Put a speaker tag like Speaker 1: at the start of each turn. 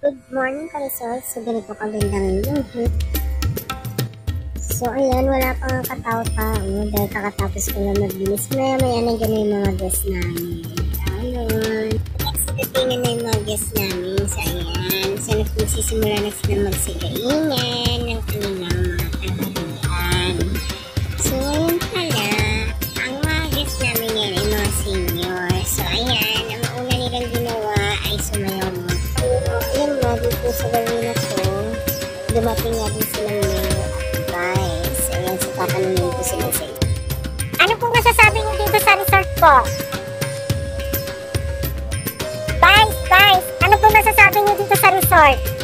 Speaker 1: Good morning ka-resort. So, ganito kagandang yun. So, ayan, wala pang katao-tao dahil kakatapos ko lang maglinis. Maya-maya na gano'n yung mga guests namin. Ayun. Datingan na yung mga guests namin. So, ayan. So, nagsisimula na sila magsigaingan ng kanilang mga tanghalian. So, ayun pala. Ang mga guests namin yan ay mga senior. So, ayan. Ang mauna nilang ginawa ay sumayaw mo. So, ayun nga, dito sa gawin na to, dumating nga din silang menu guys. Ayan, so tatanungin ko sila sa inyo. Ano pong masasabi niyo dito sa resort po? Guys, ano pong masasabi niyo dito sa resort?